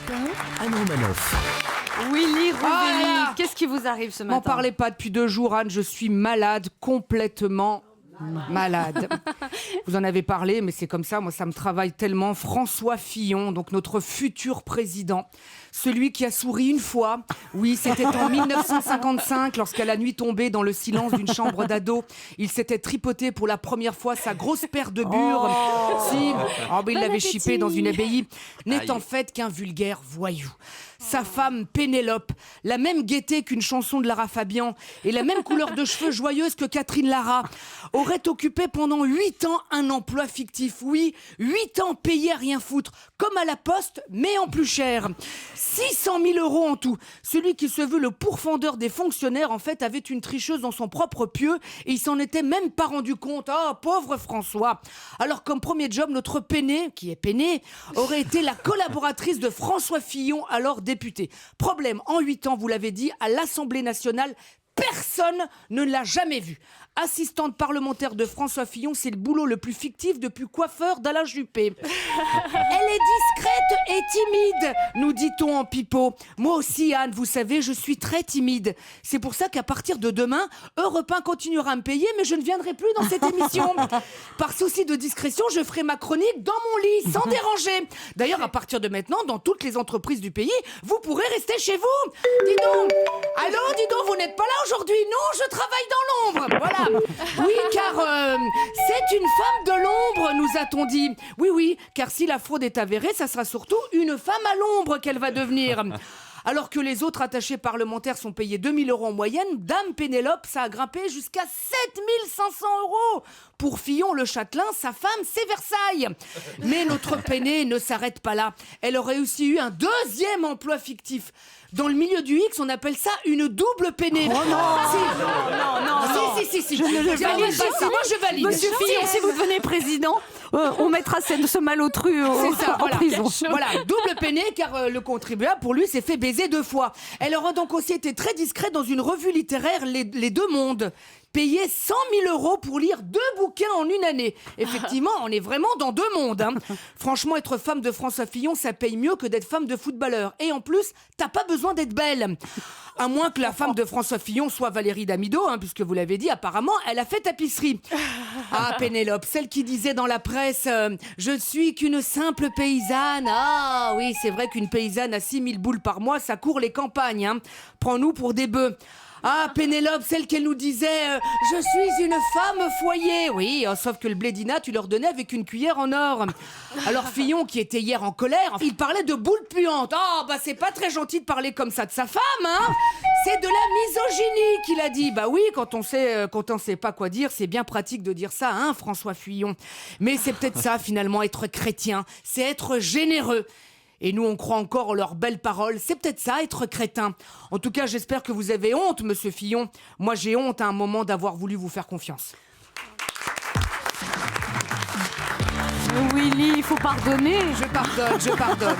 matin, Anne Romanoff. Willy Rovelli, Ah, qu'est-ce qui vous arrive ce matin? M'en parlez pas depuis 2 jours, Anne. Je suis malade, complètement malade. Vous en avez parlé, mais c'est comme ça. Moi, ça me travaille tellement. François Fillon, donc notre futur président. Celui qui a souri une fois. Oui, c'était en 1955, lorsqu'à la nuit tombée dans le silence d'une chambre d'ado, il s'était tripoté pour la première fois sa grosse paire de bure. Si, il l'avait chippé dans une abbaye. N'est en fait qu'un vulgaire voyou. Sa femme Pénélope, la même gaieté qu'une chanson de Lara Fabian et la même couleur de cheveux joyeuse que Catherine Lara, aurait occupé pendant 8 ans un emploi fictif. Oui, 8 ans payés à rien foutre, comme à la poste, mais en plus cher. 600 000 € en tout. Celui qui se veut le pourfendeur des fonctionnaires, en fait, avait une tricheuse dans son propre pieu et il s'en était même pas rendu compte. Oh, pauvre François. Alors, comme premier job, notre Péné, qui est Péné, aurait été la collaboratrice de François Fillon, alors député. Problème, en 8 ans, vous l'avez dit, à l'Assemblée nationale, personne ne l'a jamais vue. Assistante parlementaire de François Fillon, c'est le boulot le plus fictif depuis coiffeur d'Alain Juppé. Elle est discrète et timide, nous dit-on en pipeau. Moi aussi, Anne, vous savez, je suis très timide. C'est pour ça qu'à partir de demain, Europe 1 continuera à me payer, mais je ne viendrai plus dans cette émission. Par souci de discrétion, je ferai ma chronique dans mon lit, sans déranger. D'ailleurs, à partir de maintenant, dans toutes les entreprises du pays, vous pourrez rester chez vous. Dis donc, allô, dis donc, vous n'êtes pas là aujourd'hui? Non, je travaille dans l'ombre. Voilà. Oui, car c'est une femme de l'ombre, nous a-t-on dit. Oui, oui, car si la fraude est avérée, ça sera surtout une femme à l'ombre qu'elle va devenir. Alors que les autres attachés parlementaires sont payés 2 000 € en moyenne, Dame Pénélope, ça a grimpé jusqu'à 7 500 €. Pour Fillon, le châtelain, sa femme, c'est Versailles. Mais notre Péné ne s'arrête pas là. Elle aurait aussi eu un deuxième emploi fictif. Dans le milieu du X, on appelle ça une double Péné. Oh non, si. Je ne le valide pas. Moi, je valide. Monsieur Fillon, si vous devenez président, on mettra ce malotru en prison. Voilà, double Péné, car le contribuable, pour lui, s'est fait baiser 2 fois. Elle aura donc aussi été très discrète dans une revue littéraire, les Deux Mondes. Payer 100 000 € pour lire 2 bouquins en une année. Effectivement, on est vraiment dans 2 mondes. Hein. Franchement, être femme de François Fillon, ça paye mieux que d'être femme de footballeur. Et en plus, t'as pas besoin d'être belle. À moins que la femme de François Fillon soit Valérie Damido, puisque vous l'avez dit, apparemment, elle a fait tapisserie. Ah, Pénélope, celle qui disait dans la presse « Je suis qu'une simple paysanne ». Ah oui, c'est vrai qu'une paysanne à 6 000 boules par mois, ça court les campagnes. Hein. Prends-nous pour des bœufs. Ah, Pénélope, celle qu'elle nous disait je suis une femme foyer. Oui, sauf que le blédina, tu leur donnais avec une cuillère en or. Alors Fillon, qui était hier en colère, il parlait de boules puantes. Oh, c'est pas très gentil de parler comme ça de sa femme, hein. C'est de la misogynie qu'il a dit. Bah oui, quand on sait pas quoi dire, c'est bien pratique de dire ça, hein, François Fillon. Mais c'est peut-être ça, finalement, être chrétien. C'est être généreux. Et nous, on croit encore en leurs belles paroles. C'est peut-être ça, être crétin. En tout cas, j'espère que vous avez honte, monsieur Fillon. Moi, j'ai honte à un moment d'avoir voulu vous faire confiance. Willy, il faut pardonner. Je pardonne.